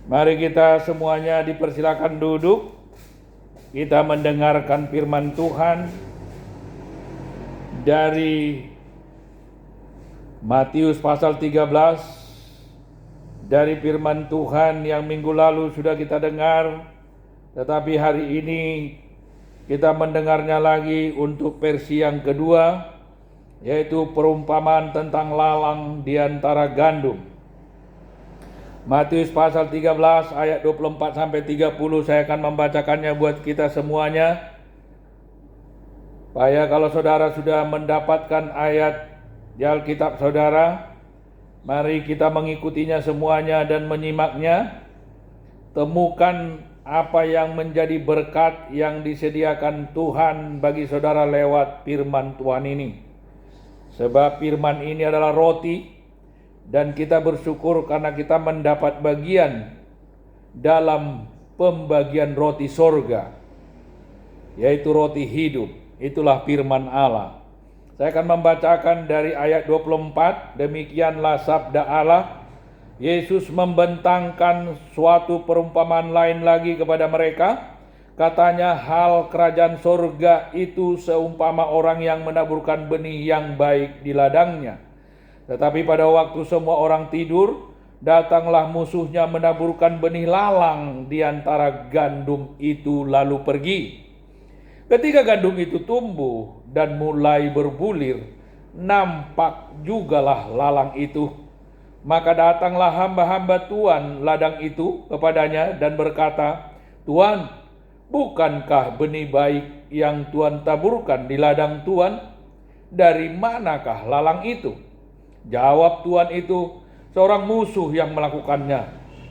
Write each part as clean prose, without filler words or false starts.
Mari kita semuanya dipersilakan duduk. Kita mendengarkan firman Tuhan dari Matius pasal 13. Dari firman Tuhan yang minggu lalu sudah kita dengar, tetapi hari ini kita mendengarnya lagi untuk versi yang kedua, yaitu perumpamaan tentang lalang di antara gandum. Matius pasal 13 ayat 24 sampai 30, saya akan membacakannya buat kita semuanya. Supaya kalau saudara sudah mendapatkan ayat di Alkitab saudara, mari kita mengikutinya semuanya dan menyimaknya. Temukan apa yang menjadi berkat yang disediakan Tuhan bagi saudara lewat firman Tuhan ini. Sebab firman ini adalah roti, dan kita bersyukur karena kita mendapat bagian dalam pembagian roti sorga, yaitu roti hidup. Itulah firman Allah. Saya akan membacakan dari ayat 24. Demikianlah sabda Allah. Yesus membentangkan suatu perumpamaan lain lagi kepada mereka. Katanya, hal kerajaan sorga itu seumpama orang yang menaburkan benih yang baik di ladangnya. Tetapi pada waktu semua orang tidur, datanglah musuhnya menaburkan benih lalang di antara gandum itu lalu pergi. Ketika gandum itu tumbuh dan mulai berbulir, nampak jugalah lalang itu. Maka datanglah hamba-hamba Tuan ladang itu kepadanya dan berkata, Tuan, bukankah benih baik yang Tuan taburkan di ladang Tuan? Dari manakah lalang itu? Jawab Tuan itu, seorang musuh yang melakukannya.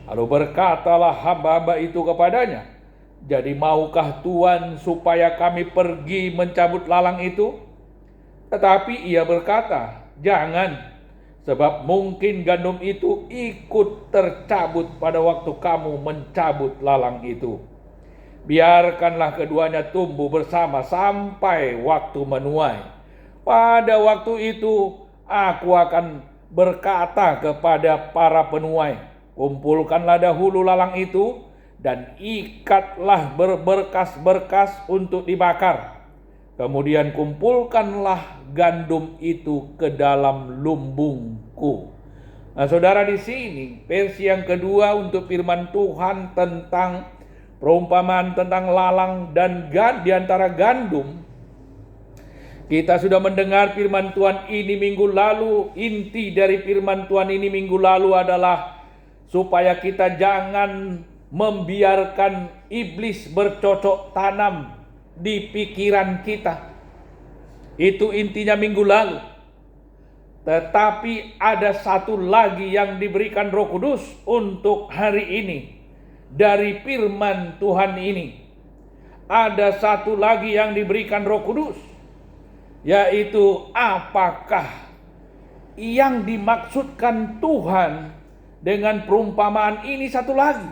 Lalu berkatalah hamba-hamba itu kepadanya, jadi maukah Tuan supaya kami pergi mencabut lalang itu? Tetapi ia berkata, jangan, sebab mungkin gandum itu ikut tercabut pada waktu kamu mencabut lalang itu. Biarkanlah keduanya tumbuh bersama sampai waktu menuai. Pada waktu itu aku akan berkata kepada para penuai, kumpulkanlah dahulu lalang itu dan ikatlah berberkas-berkas untuk dibakar. Kemudian kumpulkanlah gandum itu ke dalam lumbungku. Nah, saudara, di sini versi yang kedua untuk firman Tuhan tentang perumpamaan tentang lalang dan di antara gandum. Kita sudah mendengar firman Tuhan ini minggu lalu. Inti dari firman Tuhan ini minggu lalu adalah supaya kita jangan membiarkan iblis bercocok tanam di pikiran kita. Itu intinya minggu lalu. Tetapi ada satu lagi yang diberikan Roh Kudus untuk hari ini dari firman Tuhan ini. Ada satu lagi yang diberikan Roh Kudus, yaitu apakah yang dimaksudkan Tuhan dengan perumpamaan ini satu lagi.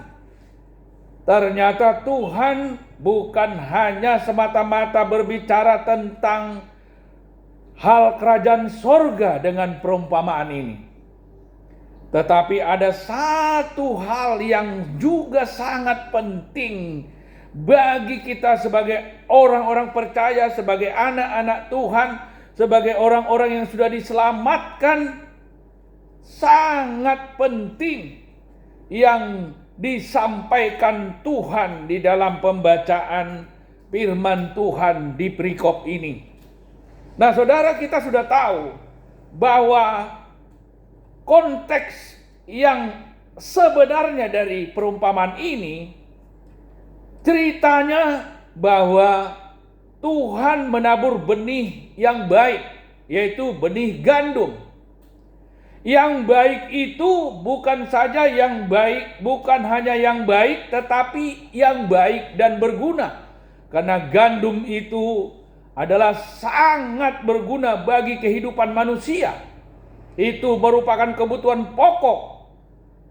Ternyata Tuhan bukan hanya semata-mata berbicara tentang hal kerajaan sorga dengan perumpamaan ini. Tetapi ada satu hal yang juga sangat penting bagi kita sebagai orang-orang percaya, sebagai anak-anak Tuhan, sebagai orang-orang yang sudah diselamatkan, sangat penting yang disampaikan Tuhan di dalam pembacaan firman Tuhan di perikop ini. Nah, saudara, kita sudah tahu bahwa konteks yang sebenarnya dari perumpamaan ini, ceritanya bahwa Tuhan menabur benih yang baik, yaitu benih gandum. Yang baik itu bukan saja yang baik, bukan hanya yang baik, tetapi yang baik dan berguna. Karena gandum itu adalah sangat berguna bagi kehidupan manusia. Itu merupakan kebutuhan pokok.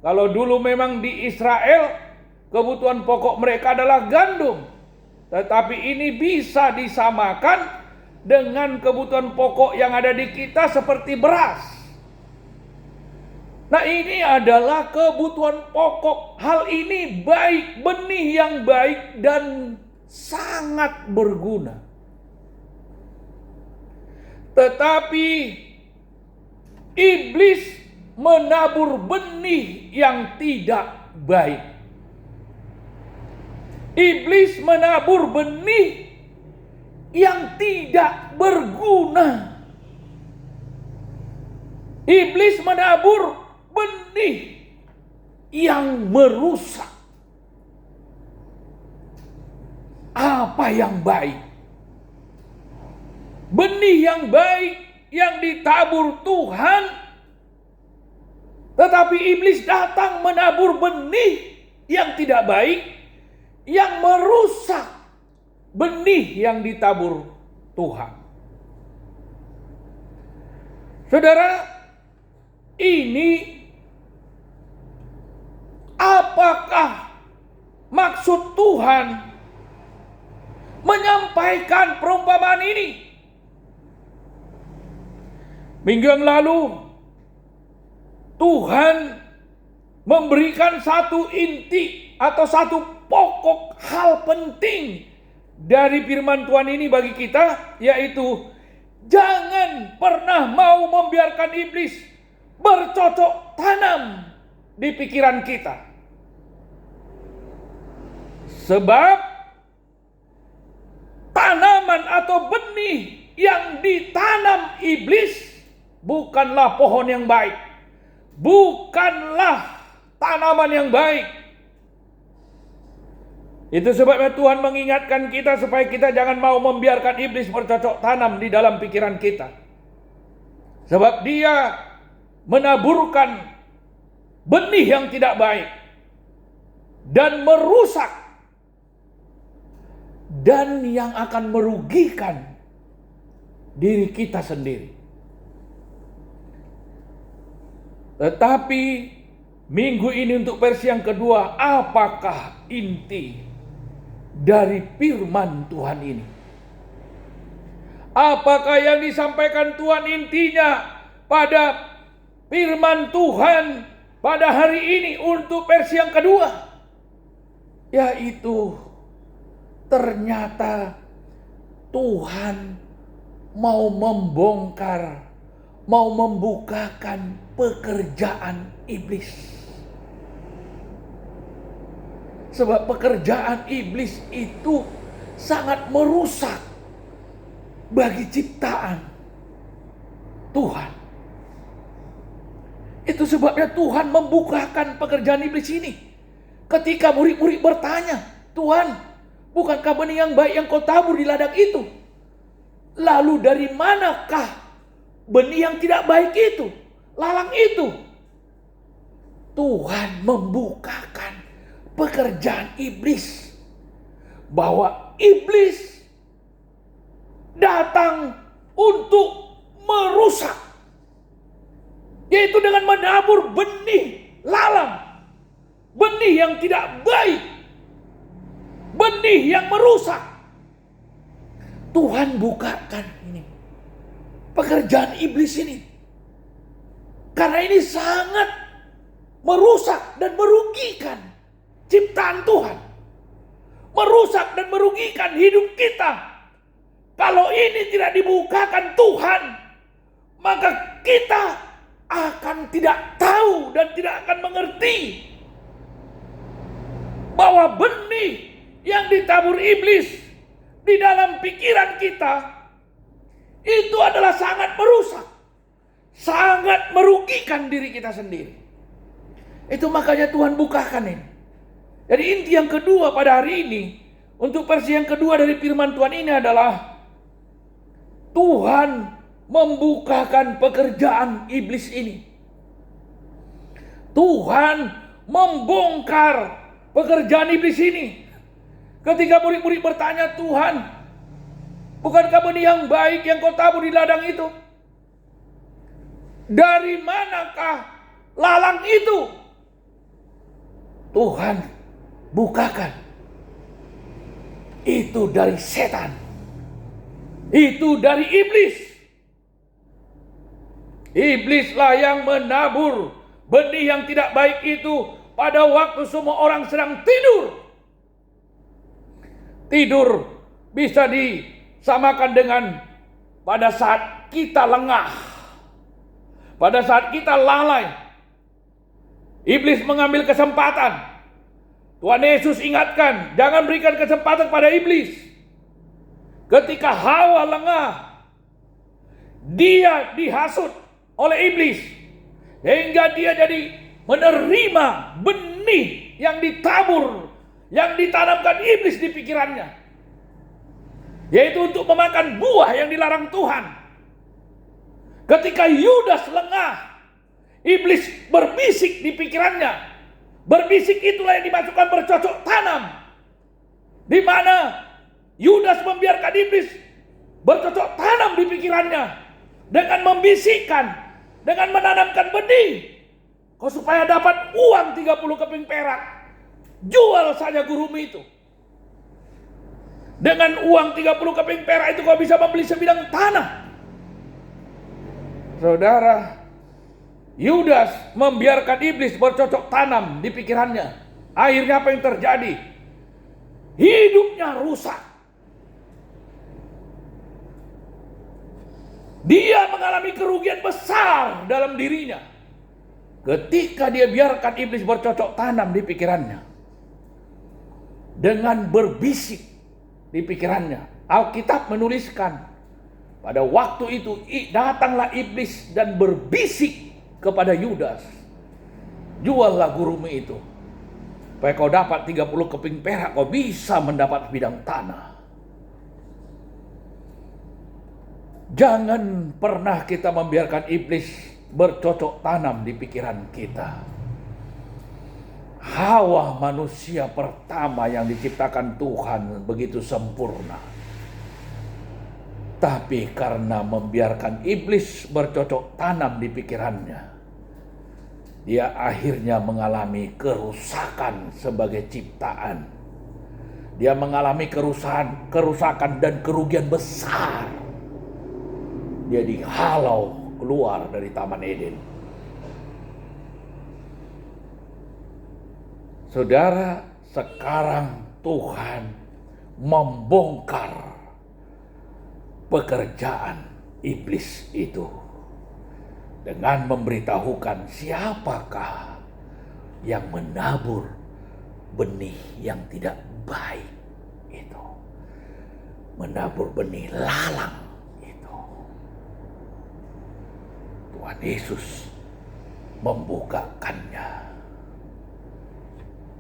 Kalau dulu memang di Israel kebutuhan pokok mereka adalah gandum, tetapi ini bisa disamakan dengan kebutuhan pokok yang ada di kita seperti beras. Nah, ini adalah kebutuhan pokok. Hal ini baik, benih yang baik dan sangat berguna. Tetapi iblis menabur benih yang tidak baik. Iblis menabur benih yang tidak berguna. Iblis menabur benih yang merusak. Apa yang baik? Benih yang baik yang ditabur Tuhan, tetapi iblis datang menabur benih yang tidak baik, yang merusak benih yang ditabur Tuhan. Saudara, ini apakah maksud Tuhan menyampaikan perumpamaan ini? Minggu yang lalu Tuhan memberikan satu inti atau satu pokok hal penting dari firman Tuhan ini bagi kita, yaitu jangan pernah mau membiarkan iblis bercocok tanam di pikiran kita. Sebab tanaman atau benih yang ditanam iblis bukanlah pohon yang baik, bukanlah tanaman yang baik. Itu sebabnya Tuhan mengingatkan kita supaya kita jangan mau membiarkan iblis bercocok tanam di dalam pikiran kita. Sebab dia menaburkan benih yang tidak baik dan merusak, dan yang akan merugikan diri kita sendiri. Tetapi minggu ini untuk versi yang kedua, apakah inti dari firman Tuhan ini? Apakah yang disampaikan Tuhan intinya pada firman Tuhan pada hari ini untuk versi yang kedua? Yaitu ternyata Tuhan mau membongkar, mau membukakan pekerjaan iblis. Sebab pekerjaan iblis itu sangat merusak bagi ciptaan Tuhan. Itu sebabnya Tuhan membukakan pekerjaan iblis ini. Ketika murid-murid bertanya, Tuhan, bukankah benih yang baik yang kau tabur di ladang itu? Lalu dari manakah benih yang tidak baik itu, lalang itu? Tuhan membukakan pekerjaan iblis, bahwa iblis datang untuk merusak, yaitu dengan menabur benih lalang, benih yang tidak baik, benih yang merusak. Tuhan bukakan ini, pekerjaan iblis ini, karena ini sangat merusak dan merugikan ciptaan Tuhan, merusak dan merugikan hidup kita. Kalau ini tidak dibukakan Tuhan, maka kita akan tidak tahu dan tidak akan mengerti bahwa benih yang ditabur iblis di dalam pikiran kita itu adalah sangat merusak, sangat merugikan diri kita sendiri. Itu makanya Tuhan bukakan ini. Jadi inti yang kedua pada hari ini, untuk versi yang kedua dari firman Tuhan ini adalah Tuhan membukakan pekerjaan iblis ini. Tuhan membongkar pekerjaan iblis ini. Ketika murid-murid bertanya, Tuhan, bukankah benih yang baik yang kau tabur di ladang itu? Dari manakah lalang itu? Tuhan bukakan. Itu dari setan. Itu dari iblis. Iblislah yang menabur Benih yang tidak baik itu pada waktu semua orang sedang tidur. Tidur bisa disamakan dengan pada saat kita lengah, pada saat kita lalai. Iblis mengambil kesempatan. Tuhan Yesus ingatkan, jangan berikan kesempatan pada iblis. Ketika Hawa lengah, dia dihasut oleh iblis, hingga dia jadi menerima benih yang ditabur, yang ditanamkan iblis di pikirannya, yaitu untuk memakan buah yang dilarang Tuhan. Ketika Yudas lengah, iblis berbisik di pikirannya. Berbisik itulah yang dimasukkan bercocok tanam, di mana Yudas membiarkan iblis bercocok tanam di pikirannya dengan membisikkan, dengan menanamkan benih. Kau supaya dapat uang 30 keping perak, jual saja gurumu itu. Dengan uang 30 keping perak itu kau bisa membeli sebidang tanah. Saudara, Yudas membiarkan iblis bercocok tanam di pikirannya. Akhirnya apa yang terjadi? Hidupnya rusak. Dia mengalami kerugian besar dalam dirinya ketika dia biarkan iblis bercocok tanam di pikirannya, dengan berbisik di pikirannya. Alkitab menuliskan, pada waktu itu datanglah iblis dan berbisik kepada Yudas, juallah gurumu itu, supaya kau dapat 30 keping perak, kau bisa mendapat bidang tanah. Jangan pernah kita membiarkan iblis bercocok tanam di pikiran kita. Hawa manusia pertama yang diciptakan Tuhan begitu sempurna, tapi karena membiarkan iblis bercocok tanam di pikirannya, dia akhirnya mengalami kerusakan sebagai ciptaan. Dia mengalami kerusakan dan kerugian besar. Dia dihalau keluar dari Taman Eden. Saudara, sekarang Tuhan membongkar pekerjaan iblis itu dengan memberitahukan siapakah yang menabur benih yang tidak baik itu, menabur benih lalang itu. Tuhan Yesus membukakannya.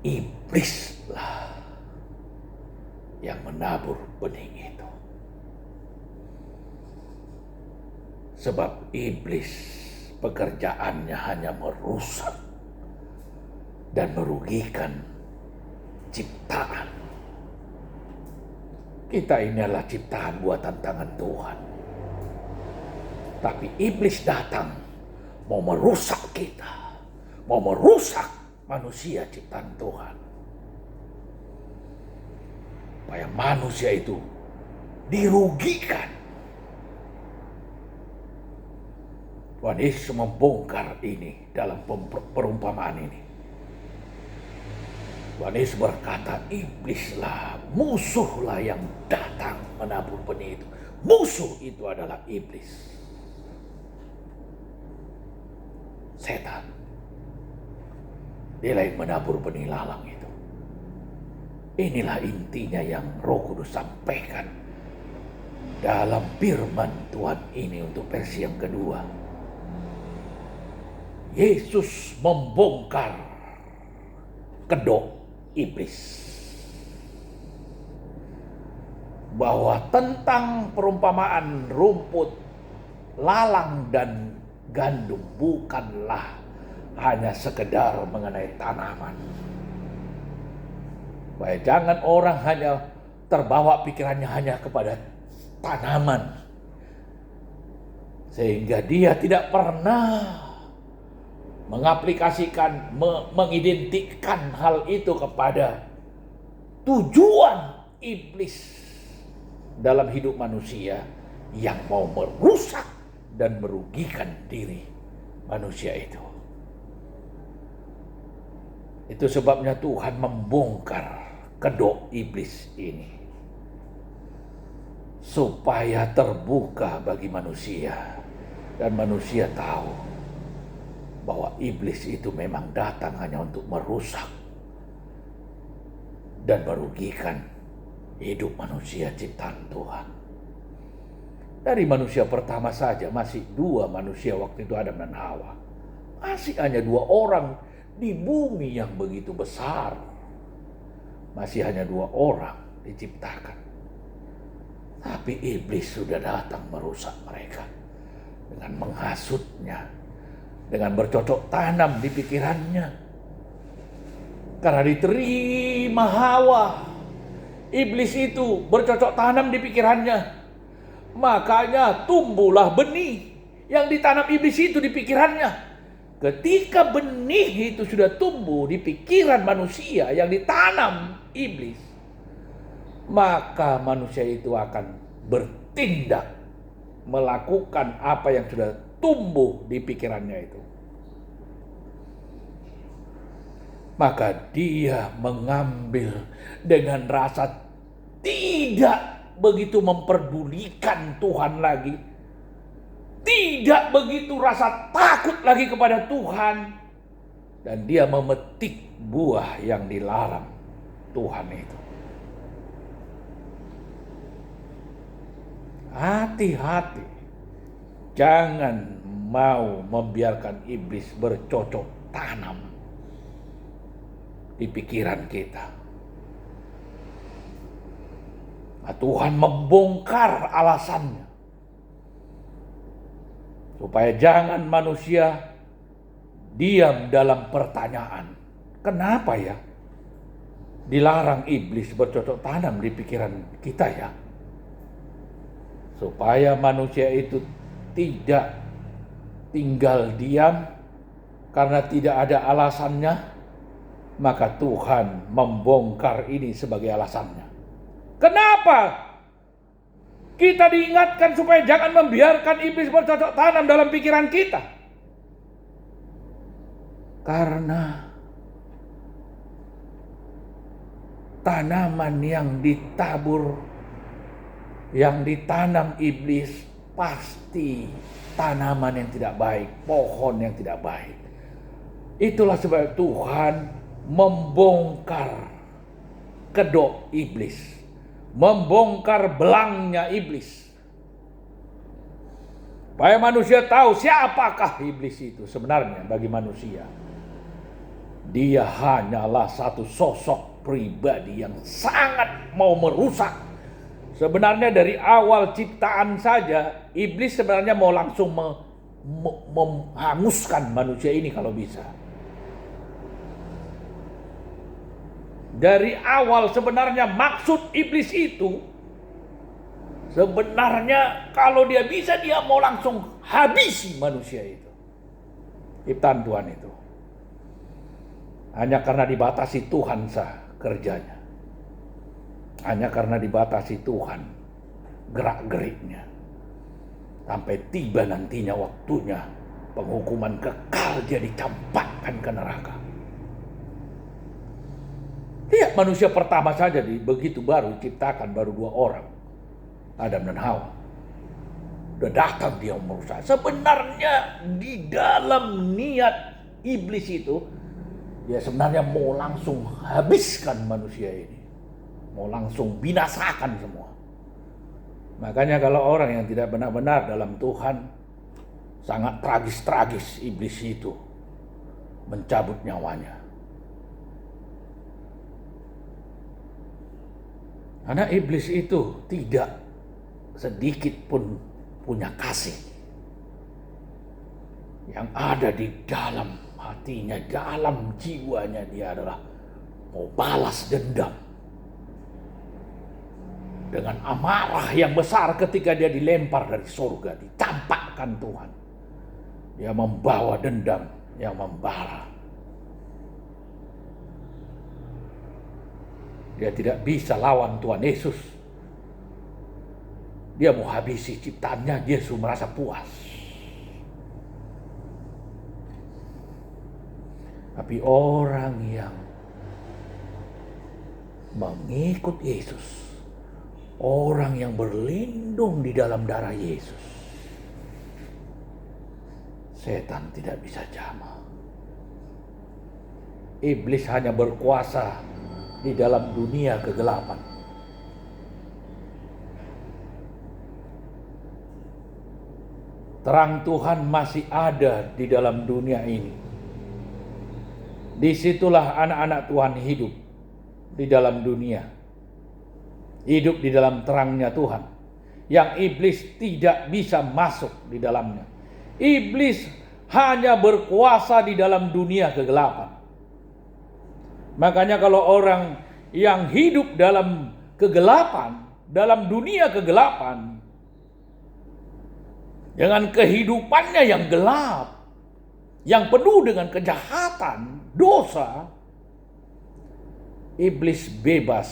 Iblislah yang menabur benih itu. Sebab iblis pekerjaannya hanya merusak dan merugikan ciptaan. Kita ini adalah ciptaan buatan tangan Tuhan. Tapi iblis datang mau merusak kita, mau merusak manusia ciptaan Tuhan, supaya manusia itu dirugikan. Tuhan Yesus membongkar ini dalam perumpamaan ini. Tuhan Yesus berkata, iblislah, musuhlah yang datang menabur benih itu. Musuh itu adalah iblis, setan. Dia yang menabur benih lalang itu. Inilah intinya yang Roh Kudus sampaikan dalam firman Tuhan ini untuk versi yang kedua. Yesus membongkar kedok iblis. Bahwa tentang perumpamaan rumput, lalang dan gandum bukanlah hanya sekedar mengenai tanaman. Baik, jangan orang hanya terbawa pikirannya hanya kepada tanaman, sehingga dia tidak pernah mengaplikasikan, mengidentikan hal itu kepada tujuan iblis dalam hidup manusia yang mau merusak dan merugikan diri manusia itu. Itu sebabnya Tuhan membongkar kedok iblis ini, supaya terbuka bagi manusia, dan manusia tahu bahwa iblis itu memang datang hanya untuk merusak dan merugikan hidup manusia ciptaan Tuhan. Dari manusia pertama saja masih 2 manusia waktu itu, Adam dan Hawa. Masih hanya 2 orang di bumi yang begitu besar. Masih hanya 2 orang diciptakan. Tapi iblis sudah datang merusak mereka dengan menghasutnya, dengan bercocok tanam di pikirannya. Karena diterima Hawa, iblis itu bercocok tanam di pikirannya. Makanya tumbuhlah benih yang ditanam iblis itu di pikirannya. Ketika benih itu sudah tumbuh di pikiran manusia yang ditanam iblis, maka manusia itu akan bertindak melakukan apa yang sudah tumbuh di pikirannya itu. Maka dia mengambil dengan rasa tidak begitu memperdulikan Tuhan lagi, tidak begitu rasa takut lagi kepada Tuhan, dan dia memetik buah yang dilarang Tuhan itu. Hati-hati, jangan mau membiarkan iblis bercocok tanam di pikiran kita. Nah, Tuhan membongkar alasannya supaya jangan manusia diam dalam pertanyaan, kenapa ya dilarang iblis bercocok tanam di pikiran kita ya? Supaya manusia itu tidak tinggal diam karena tidak ada alasannya, maka Tuhan membongkar ini sebagai alasannya. Kenapa kita diingatkan supaya jangan membiarkan iblis bercocok tanam dalam pikiran kita? Karena tanaman yang ditanam iblis pasti tanaman yang tidak baik, pohon yang tidak baik. Itulah sebab Tuhan membongkar kedok iblis, membongkar belangnya iblis, supaya manusia tahu siapakah iblis itu sebenarnya bagi manusia. Dia hanyalah satu sosok pribadi yang sangat mau merusak. Sebenarnya dari awal ciptaan saja, iblis sebenarnya mau langsung menghanguskan manusia ini kalau bisa. Dari awal sebenarnya maksud iblis itu, sebenarnya kalau dia bisa, dia mau langsung habisi manusia itu. Ciptaan Tuhan itu. Hanya karena dibatasi Tuhan sah kerjanya. Hanya karena dibatasi Tuhan gerak-geriknya. Sampai tiba nantinya waktunya penghukuman kekal, dia dicampakkan ke neraka. Lihat manusia pertama saja begitu baru diciptakan, baru 2 orang, Adam dan Hawa. Udah datang dia merusak. Sebenarnya di dalam niat iblis itu, dia sebenarnya mau langsung habiskan manusia ini. Mau langsung binasakan semua. Makanya kalau orang yang tidak benar-benar dalam Tuhan, sangat tragis-tragis iblis itu mencabut nyawanya. Karena iblis itu tidak sedikit pun punya kasih. Yang ada di dalam hatinya, dalam jiwanya, dia adalah mau balas dendam. Dengan amarah yang besar ketika dia dilempar dari surga, dicampakkan Tuhan. Dia membawa dendam yang membara. Dia tidak bisa lawan Tuhan Yesus. Dia mau habisi ciptaannya, dia sudah merasa puas. Tapi orang yang mengikut Yesus, orang yang berlindung di dalam darah Yesus, setan tidak bisa jamah. Iblis hanya berkuasa di dalam dunia kegelapan. Terang Tuhan masih ada di dalam dunia ini. Disitulah anak-anak Tuhan hidup di dalam dunia. Hidup di dalam terangnya Tuhan. Yang iblis tidak bisa masuk di dalamnya. Iblis hanya berkuasa di dalam dunia kegelapan. Makanya kalau orang yang hidup dalam kegelapan, dalam dunia kegelapan, dengan kehidupannya yang gelap, yang penuh dengan kejahatan, dosa, iblis bebas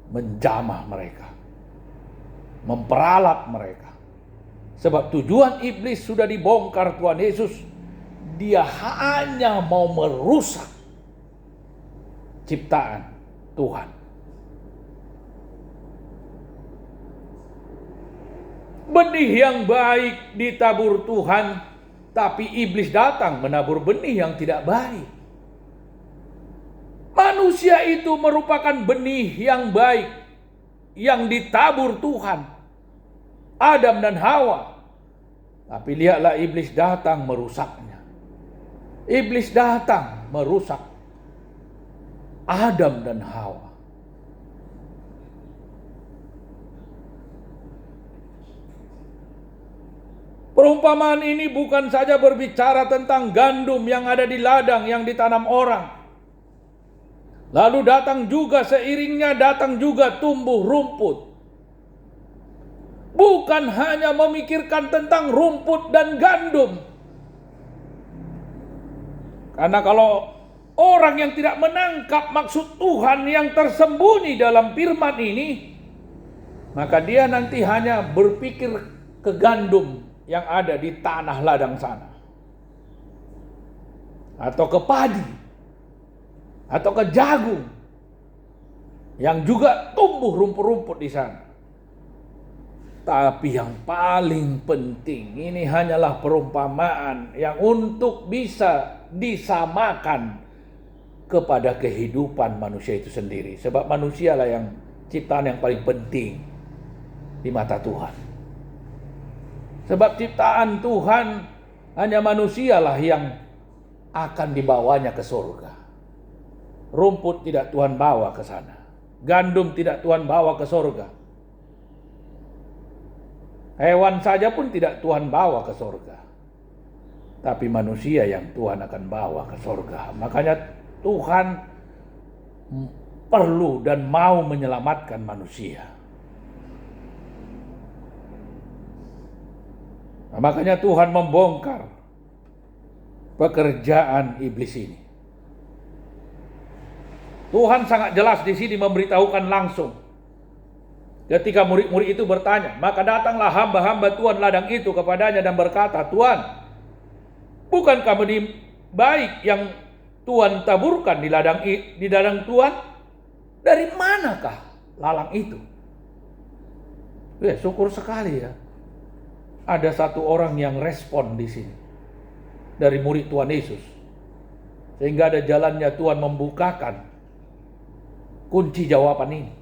menjamah mereka, memperalat mereka. Sebab tujuan iblis sudah dibongkar Tuhan Yesus. Dia hanya mau merusak ciptaan Tuhan. Benih yang baik ditabur Tuhan, tapi iblis datang menabur benih yang tidak baik. Manusia itu merupakan benih yang baik yang ditabur Tuhan, Adam dan Hawa. Tapi lihatlah iblis datang merusaknya. Iblis datang merusak Adam dan Hawa. Perumpamaan ini bukan saja berbicara tentang gandum yang ada di ladang yang ditanam orang. Lalu seiringnya datang juga tumbuh rumput. Bukan hanya memikirkan tentang rumput dan gandum. Karena kalau orang yang tidak menangkap maksud Tuhan yang tersembunyi dalam firman ini, maka dia nanti hanya berpikir ke gandum yang ada di tanah ladang sana, atau ke padi, atau ke jagung yang juga tumbuh rumput-rumput di sana. Tapi yang paling penting, ini hanyalah perumpamaan yang untuk bisa disamakan kepada kehidupan manusia itu sendiri. Sebab manusialah yang ciptaan yang paling penting di mata Tuhan. Sebab ciptaan Tuhan hanya manusialah yang akan dibawanya ke surga. Rumput tidak Tuhan bawa ke sana. Gandum tidak Tuhan bawa ke surga. Hewan saja pun tidak Tuhan bawa ke surga. Tapi manusia yang Tuhan akan bawa ke surga. Makanya Tuhan perlu dan mau menyelamatkan manusia. Nah, makanya Tuhan membongkar pekerjaan iblis ini. Tuhan sangat jelas di sini memberitahukan langsung. Ketika murid-murid itu bertanya, maka datanglah hamba-hamba Tuhan ladang itu kepadanya dan berkata, Tuhan, bukankah benih baik yang Tuhan taburkan di ladang Tuhan? Dari manakah lalang itu? Syukur sekali ya. Ada satu orang yang respon di sini dari murid Tuhan Yesus, sehingga ada jalannya Tuhan membukakan kunci jawaban ini.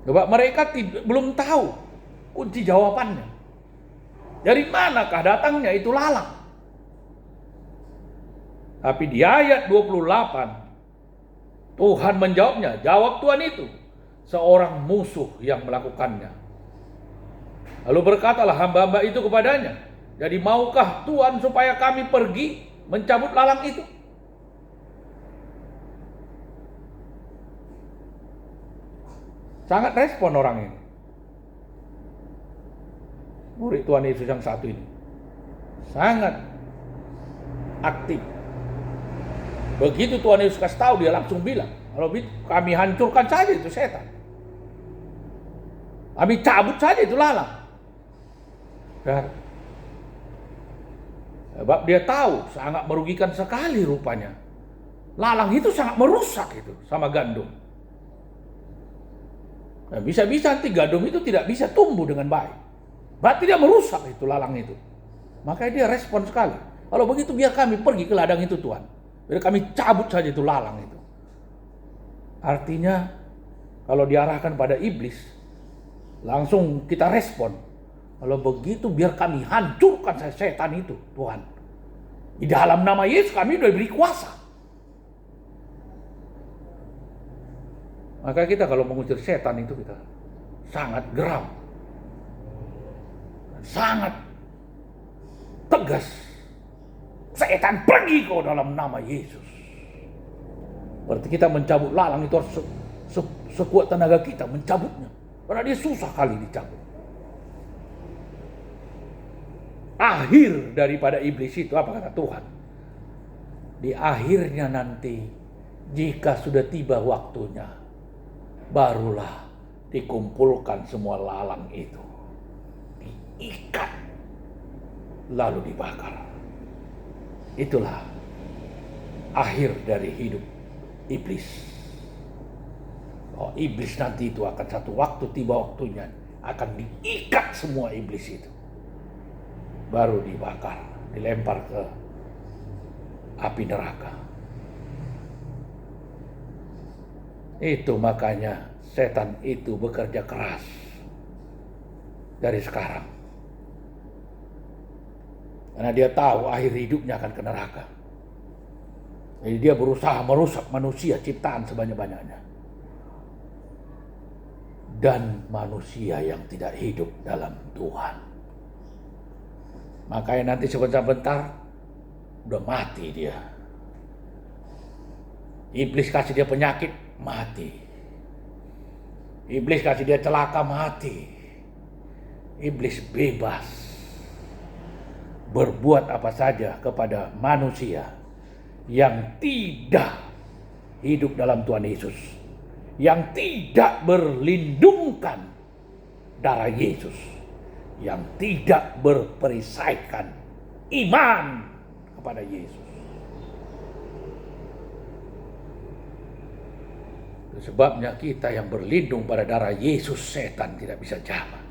Sebab mereka belum tahu kunci jawabannya. Dari manakah datangnya itu lalang? Tapi di ayat 28 Tuhan menjawabnya. Jawab Tuhan itu, seorang musuh yang melakukannya. Lalu berkatalah hamba-hamba itu kepadanya, jadi maukah Tuhan supaya kami pergi mencabut lalang itu? Sangat respon orang ini. Murid Tuhan Yesus yang satu ini sangat aktif. Begitu Tuhan Yesus kasih tahu, dia langsung bilang, kalau kami hancurkan saja itu setan. Kami cabut saja itu lalang. Sebab dia tahu sangat merugikan sekali rupanya. Lalang itu sangat merusak itu sama gandum. Nah, bisa-bisa nanti gandum itu tidak bisa tumbuh dengan baik. Berarti dia merusak itu lalang itu. Makanya dia respon sekali. Kalau begitu biar kami pergi ke ladang itu Tuhan. Biar kami cabut saja itu lalang itu. Artinya kalau diarahkan pada iblis, langsung kita respon. Kalau begitu biar kami hancurkan setan itu Tuhan. Di dalam nama Yesus kami sudah diberi kuasa. Maka kita kalau mengusir setan itu kita sangat geram. Sangat tegas. Setan pergi kau dalam nama Yesus. Berarti kita mencabut lalang itu harus sekuat tenaga kita mencabutnya. Karena dia susah kali dicabut. Akhir daripada iblis itu apa kata Tuhan? Di akhirnya nanti jika sudah tiba waktunya, barulah dikumpulkan semua lalang itu. Diikat. Lalu dibakar. Itulah akhir dari hidup iblis. Oh, iblis nanti itu akan satu waktu tiba waktunya akan diikat semua iblis itu. Baru dibakar, dilempar ke api neraka. Itu makanya setan itu bekerja keras dari sekarang. Karena dia tahu akhir hidupnya akan ke neraka. Jadi dia berusaha merusak manusia ciptaan sebanyak-banyaknya. Dan manusia yang tidak hidup dalam Tuhan. Makanya nanti sebentar-bentar udah mati dia. Iblis kasih dia penyakit, mati. Iblis kasih dia celaka, mati. Iblis bebas berbuat apa saja kepada manusia yang tidak hidup dalam Tuhan Yesus, yang tidak berlindungkan darah Yesus, yang tidak berperisaikan iman kepada Yesus. Sebabnya kita yang berlindung pada darah Yesus, setan tidak bisa jamah.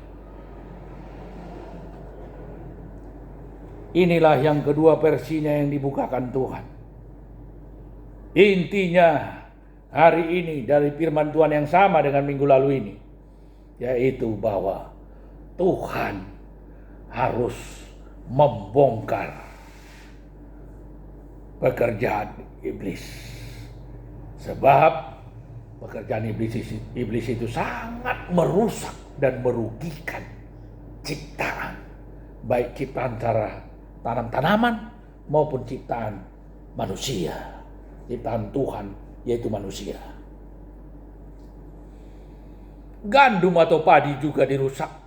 Inilah yang kedua versinya yang dibukakan Tuhan. Intinya hari ini dari firman Tuhan yang sama dengan minggu lalu ini, yaitu bahwa Tuhan harus membongkar pekerjaan iblis. Sebab pekerjaan iblis itu sangat merusak dan merugikan ciptaan. Baik ciptaan secara tanam-tanaman maupun ciptaan manusia. Ciptaan Tuhan yaitu manusia. Gandum atau padi juga dirusak.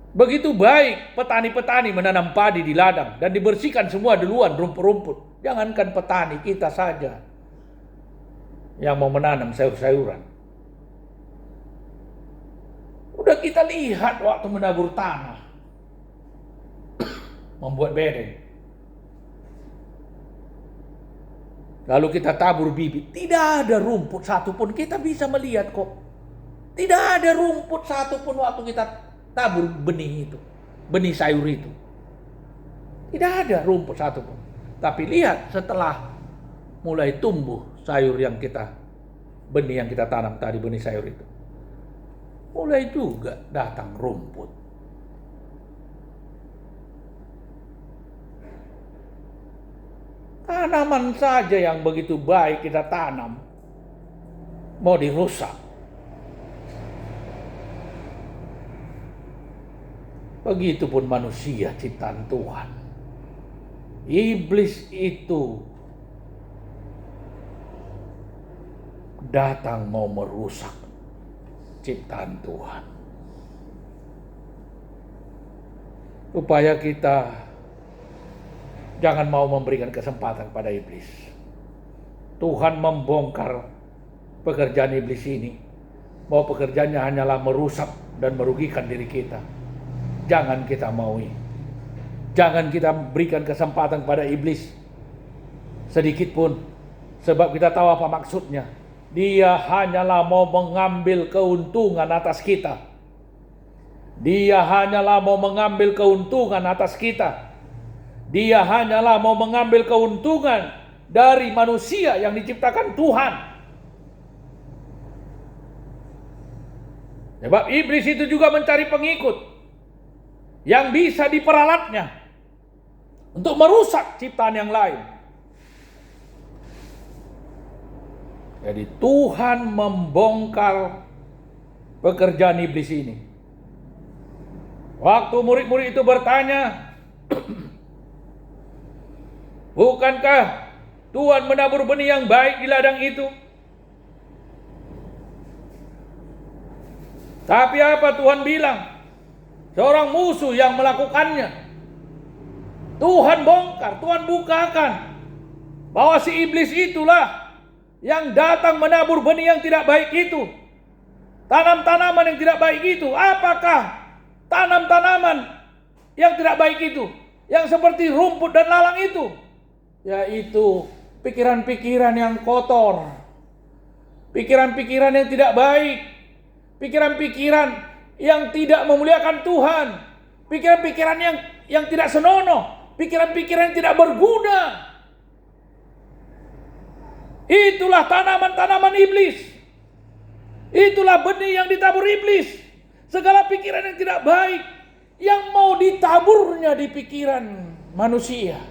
Begitu baik petani-petani menanam padi di ladang dan dibersihkan semua duluan rumput-rumput. Jangankan petani, kita saja yang mau menanam sayur-sayuran. Udah kita lihat waktu menabur tanah. Membuat bedeng. Lalu kita tabur bibit. Tidak ada rumput satupun. Kita bisa melihat kok. Tidak ada rumput satupun waktu kita tabur benih itu. Benih sayur itu. Tidak ada rumput satupun. Tapi lihat setelah mulai tumbuh sayur yang kita, benih yang kita tanam tadi, benih sayur itu. Mulai juga datang rumput. Tanaman saja yang begitu baik kita tanam, mau dirusak. Begitupun manusia ciptaan Tuhan. Iblis itu datang mau merusak ciptaan Tuhan. Upaya kita jangan mau memberikan kesempatan pada iblis. Tuhan membongkar pekerjaan iblis ini. Bahwa pekerjaannya hanyalah merusak dan merugikan diri kita. Jangan kita maui. Jangan kita berikan kesempatan kepada iblis sedikit pun, sebab kita tahu apa maksudnya. Dia hanyalah mau mengambil keuntungan atas kita. Dia hanyalah mau mengambil keuntungan atas kita. Dia hanyalah mau mengambil keuntungan dari manusia yang diciptakan Tuhan. Sebab iblis itu juga mencari pengikut yang bisa diperalatnya untuk merusak ciptaan yang lain. Jadi Tuhan membongkar pekerjaan iblis ini. Waktu murid-murid itu bertanya, bukankah Tuhan menabur benih yang baik di ladang itu? Tapi apa Tuhan bilang? Seorang musuh yang melakukannya. Tuhan bongkar, Tuhan bukakan bahwa si iblis itulah yang datang menabur benih yang tidak baik itu. Tanam-tanaman yang tidak baik itu. Apakah tanam-tanaman yang tidak baik itu? Yang seperti rumput dan lalang itu, yaitu pikiran-pikiran yang kotor, pikiran-pikiran yang tidak baik, pikiran-pikiran yang tidak memuliakan Tuhan, pikiran-pikiran yang tidak senonoh, pikiran-pikiran yang tidak berguna. Itulah tanaman-tanaman iblis. Itulah benih yang ditabur iblis. Segala pikiran yang tidak baik yang mau ditaburnya di pikiran manusia.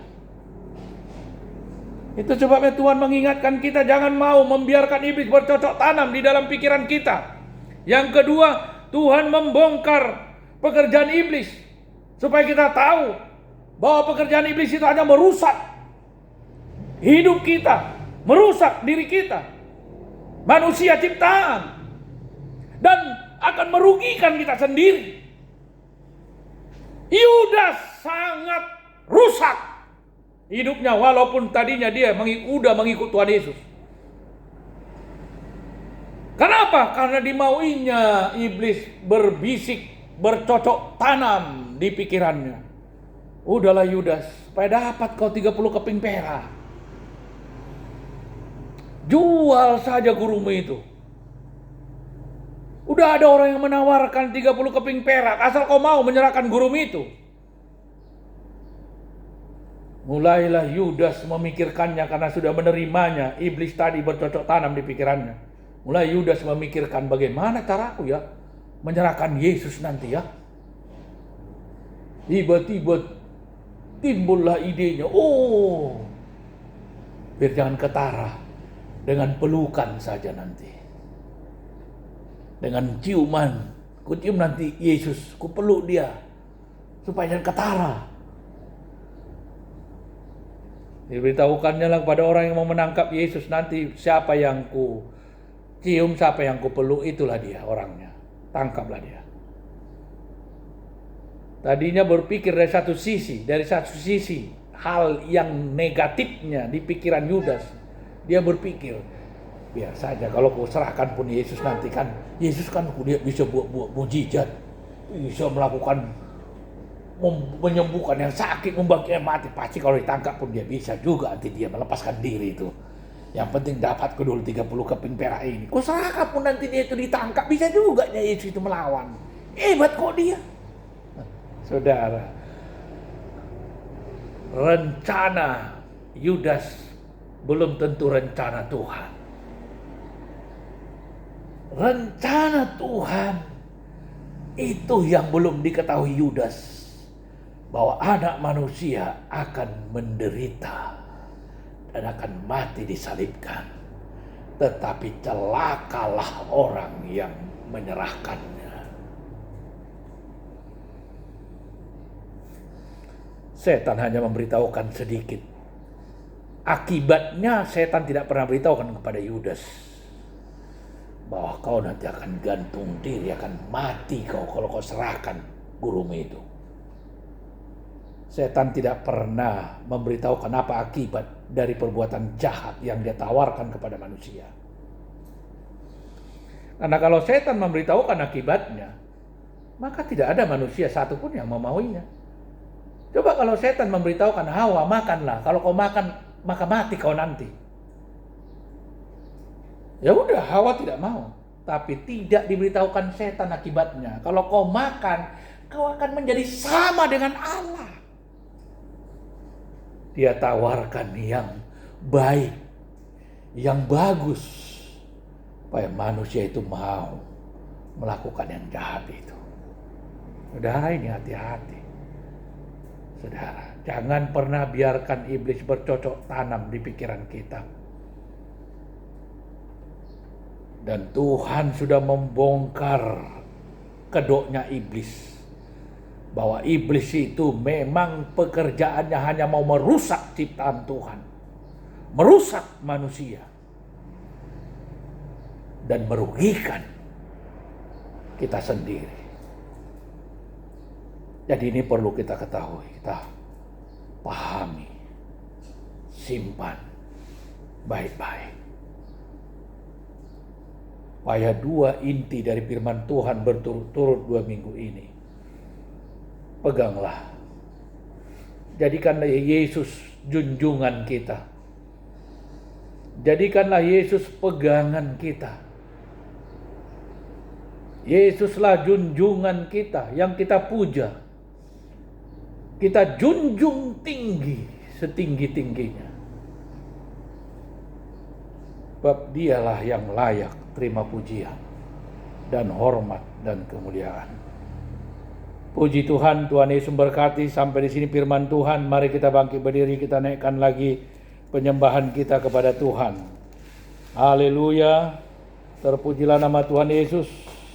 Itu sebabnya Tuhan mengingatkan kita jangan mau membiarkan iblis bercocok tanam di dalam pikiran kita. Yang kedua, Tuhan membongkar pekerjaan iblis supaya kita tahu bahwa pekerjaan iblis itu hanya merusak hidup kita, merusak diri kita, manusia ciptaan, dan akan merugikan kita sendiri. Yudas sangat rusak hidupnya walaupun tadinya dia udah mengikut Tuhan Yesus. Kenapa? Karena dimauinya iblis berbisik, bercocok tanam di pikirannya. Udahlah Yudas, supaya dapat kau 30 keping perak. Jual saja gurumu itu. Udah ada orang yang menawarkan 30 keping perak, asal kau mau menyerahkan gurumu itu. Mulailah Yudas memikirkannya karena sudah menerimanya. Iblis tadi bercocok tanam di pikirannya. Mulai Yudas memikirkan bagaimana caraku ya menyerahkan Yesus nanti ya. Tiba-tiba timbullah idenya, biar jangan ketara, dengan pelukan saja nanti. Dengan ciuman, ku cium nanti Yesus, ku peluk dia, supaya jangan ketara. Diberitahukannya lah kepada orang yang mau menangkap Yesus nanti, siapa yang ku cium, siapa yang ku peluk, itulah dia orangnya. Tangkaplah dia. Tadinya berpikir dari satu sisi hal yang negatifnya di pikiran Yudas. Dia berpikir, biar saja kalau ku serahkan pun Yesus nanti kan, Yesus kan dia bisa buat mujizat, bisa melakukan menyembuhkan yang sakit, membangkitkan mati. Pasti kalau ditangkap pun dia bisa juga nanti dia melepaskan diri itu. Yang penting dapat ke dulu 30 keping perak ini. Ku serahkan pun nanti dia itu ditangkap, bisa juga Yesus itu melawan. Hebat kok dia. Saudara, rencana Yudas belum tentu rencana Tuhan. Rencana Tuhan itu yang belum diketahui Yudas, bahwa anak manusia akan menderita dan akan mati disalibkan. Tetapi celakalah orang yang menyerahkannya. Setan hanya memberitahukan sedikit. Akibatnya setan tidak pernah beritahukan kepada Yudas bahwa kau nanti akan gantung diri, akan mati kau kalau kau serahkan gurumu itu. Setan tidak pernah memberitahukan apa akibat dari perbuatan jahat yang dia tawarkan kepada manusia. Karena kalau setan memberitahukan akibatnya, maka tidak ada manusia satupun yang memauinya. Coba kalau setan memberitahukan Hawa, makanlah. Kalau kau makan, maka mati kau nanti. Ya udah, Hawa tidak mau. Tapi tidak diberitahukan setan akibatnya. Kalau kau makan, kau akan menjadi sama dengan Allah. Dia tawarkan yang baik, yang bagus, supaya manusia itu mau melakukan yang jahat itu. Saudara, ini hati-hati. Saudara, jangan pernah biarkan iblis bercocok tanam di pikiran kita. Dan Tuhan sudah membongkar kedoknya iblis. Bahwa iblis itu memang pekerjaannya hanya mau merusak ciptaan Tuhan. Merusak manusia. Dan merugikan kita sendiri. Jadi ini perlu kita ketahui, kita pahami, simpan baik-baik. Supaya dua inti dari firman Tuhan berturut-turut 2 minggu ini. Peganglah. Jadikanlah Yesus junjungan kita. Jadikanlah Yesus pegangan kita. Yesuslah junjungan kita yang kita puja. Kita junjung tinggi setinggi-tingginya. Sebab dialah yang layak terima pujian dan hormat dan kemuliaan. Puji Tuhan, Tuhan Yesus memberkati. Sampai di sini firman Tuhan. Mari kita bangkit berdiri, kita naikkan lagi penyembahan kita kepada Tuhan. Haleluya. Terpujilah nama Tuhan Yesus.